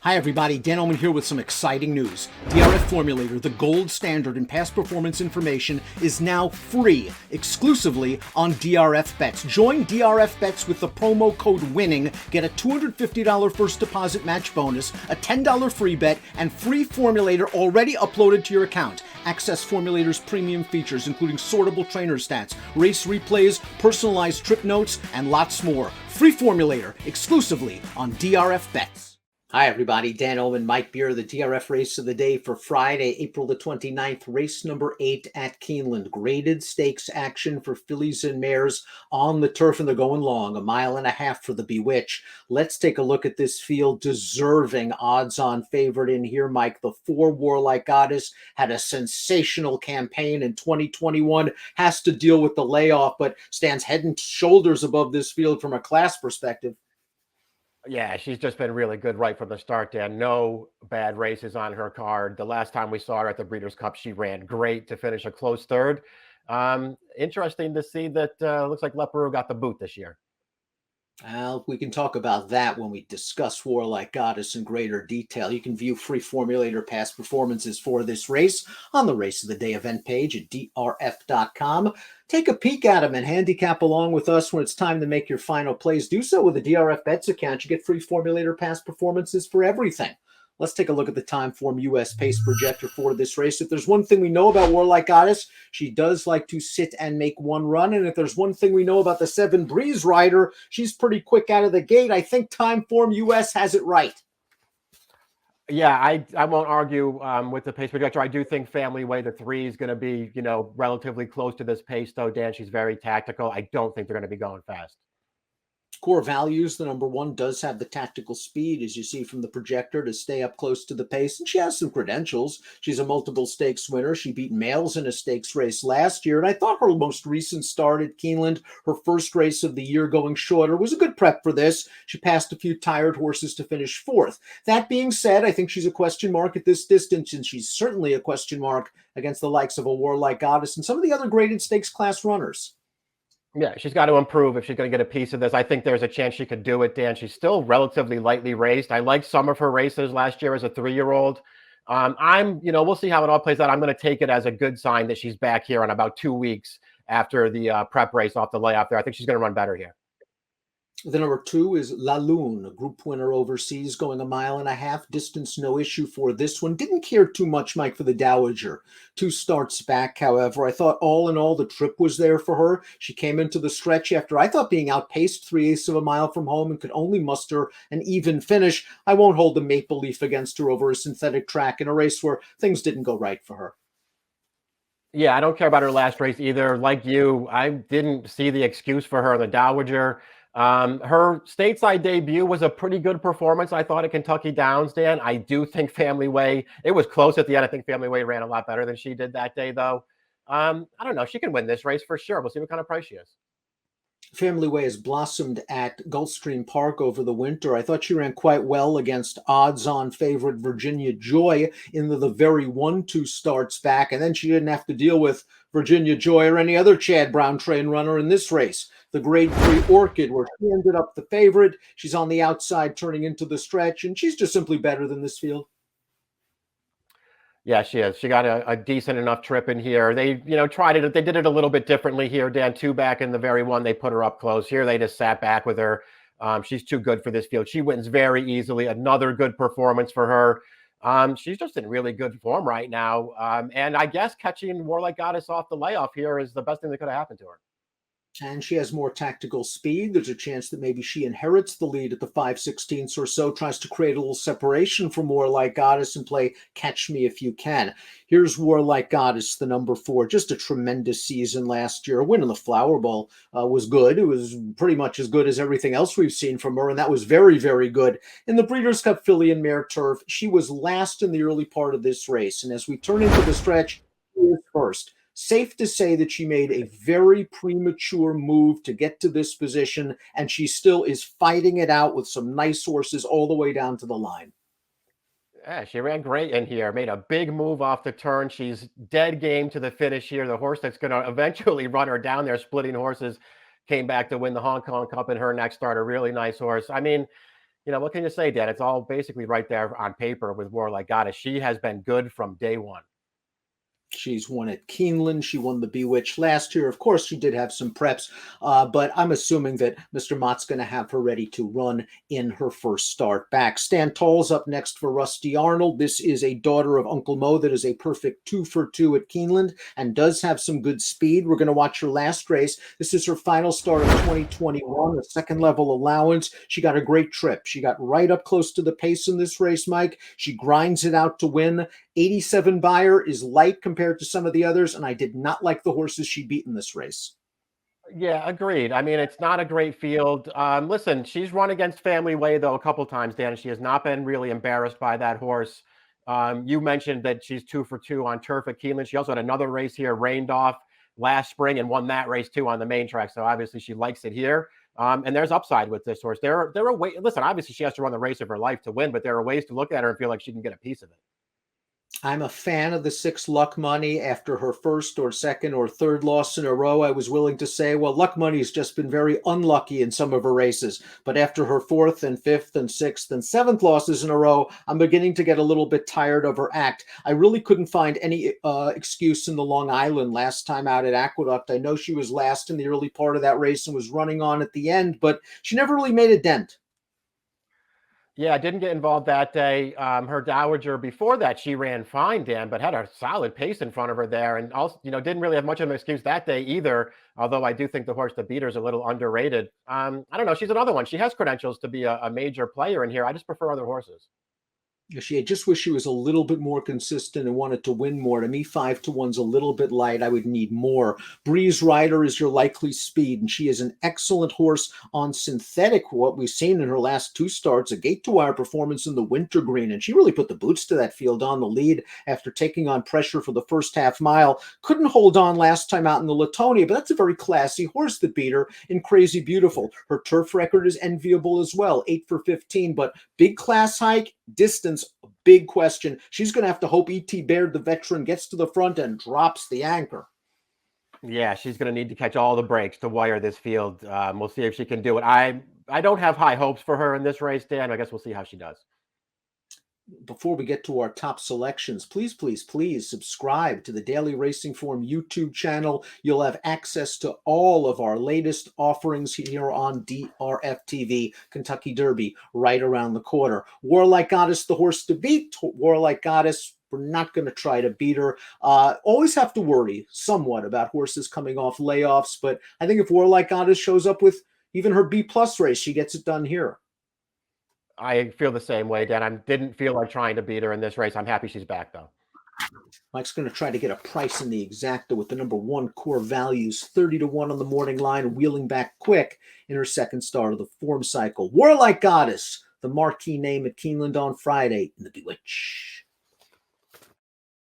Hi everybody, Dan Illman here with some exciting news. DRF Formulator, the gold standard in past performance information, is now free, exclusively on DRF Bets. Join DRF Bets with the promo code WINNING, get a $250 first deposit match bonus, a $10 free bet, and free Formulator already uploaded to your account. Access Formulator's premium features, including sortable trainer stats, race replays, personalized trip notes, and lots more. Free Formulator, exclusively on DRF Bets. Hi everybody, Dan Illman, Mike Beer, the DRF race of the day for Friday, April the 29th, race number 8 at Keeneland. Graded stakes action for fillies and mares on the turf, and they're going long, 1.5 miles for the Bewitch. Let's take a look at this field. Deserving odds-on favorite in here, Mike. The 4 Warlike Goddess had a sensational campaign in 2021, has to deal with the layoff, but stands head and shoulders above this field from a class perspective. Yeah, she's just been really good right from the start, Dan. No bad races on her card. The last time we saw her at the Breeders' Cup, she ran great to finish a close third. Interesting to see that looks like Leperu got the boot this year. Well, we can talk about that when we discuss Warlike Goddess in greater detail. You can view free Formulator past performances for this race on the Race of the Day event page at DRF.com. Take a peek at them and handicap along with us when it's time to make your final plays. Do so with a DRF Bets account. You get free Formulator past performances for everything. Let's take a look at the Timeform US pace projector for this race. If there's one thing we know about Warlike Goddess, she does like to sit and make one run. And if there's one thing we know about the 7 Breeze rider, she's pretty quick out of the gate. I think Timeform US has it right. Yeah, I won't argue with the pace projector. I do think Family Way, the 3 is going to be, relatively close to this pace, though, Dan. She's very tactical. I don't think they're going to be going fast. Core Values, the number 1, does have the tactical speed, as you see from the projector, to stay up close to the pace. And she has some credentials. She's a multiple stakes winner. She beat males in a stakes race last year. And I thought her most recent start at Keeneland, her first race of the year going shorter, was a good prep for this. She passed a few tired horses to finish 4th. That being said, I think she's a question mark at this distance, and she's certainly a question mark against the likes of a Warlike Goddess and some of the other graded stakes class runners. Yeah, she's got to improve if she's going to get a piece of this. I think there's a chance she could do it, Dan. She's still relatively lightly raced. I liked some of her races last year as a 3-year-old. We'll see how it all plays out. I'm going to take it as a good sign that she's back here in about 2 weeks after the prep race off the layoff there. I think she's going to run better here. The number 2 is La Lune, a group winner overseas, going 1.5 miles. Distance, no issue for this one. Didn't care too much, Mike, for the Dowager. 2 starts back, however. I thought all in all, the trip was there for her. She came into the stretch after, I thought, being outpaced 3/8 of a mile from home and could only muster an even finish. I won't hold the maple leaf against her over a synthetic track in a race where things didn't go right for her. Yeah, I don't care about her last race either. Like you, I didn't see the excuse for her in the Dowager. Her stateside debut was a pretty good performance, I thought, at Kentucky Downs, Dan. I do think Family Way, it was close at the end. I think Family Way ran a lot better than she did that day, though. I don't know. She can win this race for sure. We'll see what kind of price she is. Family Way has blossomed at Gulfstream Park over the winter. I thought she ran quite well against odds-on favorite Virginia Joy in the very 1-2 starts back, and then she didn't have to deal with Virginia Joy or any other Chad Brown train runner in this race. The Grade 3 Orchid, where she ended up the favorite. She's on the outside turning into the stretch, and she's just simply better than this field. Yeah, she is. She got a decent enough trip in here. They, tried it. They did it a little bit differently here, Dan. 2 back in the very 1. They put her up close. Here, they just sat back with her. She's too good for this field. She wins very easily. Another good performance for her. She's just in really good form right now. And I guess catching Warlike Goddess off the layoff here is the best thing that could have happened to her. And she has more tactical speed. There's a chance that maybe she inherits the lead at the 5/16 or so, tries to create a little separation from Warlike Goddess and play catch me if you can. Here's Warlike Goddess, the number 4. Just a tremendous season last year. A win in the Flower Bowl was good. It was pretty much as good as everything else we've seen from her, and that was very, very good. In the Breeders' Cup filly and mare turf, she was last in the early part of this race, and as we turn into the stretch, she is first. Safe to say that she made a very premature move to get to this position, and she still is fighting it out with some nice horses all the way down to the line. Yeah, she ran great in here, made a big move off the turn. She's dead game to the finish here. The horse that's going to eventually run her down there, Splitting Horses, came back to win the Hong Kong Cup in her next start. A really nice horse. I mean, what can you say, Dan? It's all basically right there on paper with Warlike Goddess. She has been good from day one. She's won at Keeneland. She won the Bewitch last year. Of course, she did have some preps, but I'm assuming that Mr. Mott's going to have her ready to run in her first start back. Stan Toll's up next for Rusty Arnold. This is a daughter of Uncle Mo that is a perfect 2-for-2 at Keeneland and does have some good speed. We're going to watch her last race. This is her final start of 2021, a second level allowance. She got a great trip. She got right up close to the pace in this race, Mike. She grinds it out to win. 87 buyer is light compared to some of the others, and I did not like the horses she beat in this race. Yeah, agreed. I mean, it's not a great field. Listen, she's run against Family Way, though, a couple times, Dan, and she has not been really embarrassed by that horse. You mentioned that she's 2-for-2 on turf at Keeneland. She also had another race here, rained off last spring, and won that race, too, on the main track. So obviously she likes it here. And there's upside with this horse. There are ways. Listen, obviously she has to run the race of her life to win, but there are ways to look at her and feel like she can get a piece of it. I'm a fan of the 6 Luck Money. After her first or second or third loss in a row, I was willing to say, well, Luck Money has just been very unlucky in some of her races. But after her 4th and 5th and 6th and 7th losses in a row, I'm beginning to get a little bit tired of her act. I really couldn't find any excuse in the Long Island last time out at Aqueduct. I know she was last in the early part of that race and was running on at the end, but she never really made a dent. Yeah, didn't get involved that day. Her Dowager before that, she ran fine, Dan, but had a solid pace in front of her there. And also, didn't really have much of an excuse that day either. Although I do think the horse that beat her is a little underrated. I don't know. She's another one. She has credentials to be a major player in here. I just prefer other horses. She had just wished she was a little bit more consistent and wanted to win more. To me, 5-1's a little bit light. I would need more. Breeze Rider is your likely speed, and she is an excellent horse on synthetic. What we've seen in her last 2 starts, a gate-to-wire performance in the Wintergreen, and she really put the boots to that field on the lead after taking on pressure for the first half mile. Couldn't hold on last time out in the Latonia, but that's a very classy horse that beat her in Crazy Beautiful. Her turf record is enviable as well, 8 for 15, but big class hike, distance, a big question. She's going to have to hope E.T. Baird, the veteran, gets to the front and drops the anchor. Yeah, she's going to need to catch all the breaks to wire this field. We'll see if she can do it. I don't have high hopes for her in this race, Dan. I guess we'll see how she does. Before we get to our top selections, please subscribe to the Daily Racing Form YouTube channel. You'll have access to all of our latest offerings here on DRFTV, Kentucky Derby, right around the corner. Warlike Goddess, the horse to beat. Warlike Goddess, we're not going to try to beat her. Always have to worry somewhat about horses coming off layoffs, but I think if Warlike Goddess shows up with even her B+ race, she gets it done here. I feel the same way, Dan. I didn't feel like trying to beat her in this race. I'm happy she's back, though. Mike's going to try to get a price in the exacta with the number 1 core values, 30-1 on the morning line, wheeling back quick in her second start of the form cycle. Warlike Goddess, the marquee name at Keeneland on Friday in the Bewitch.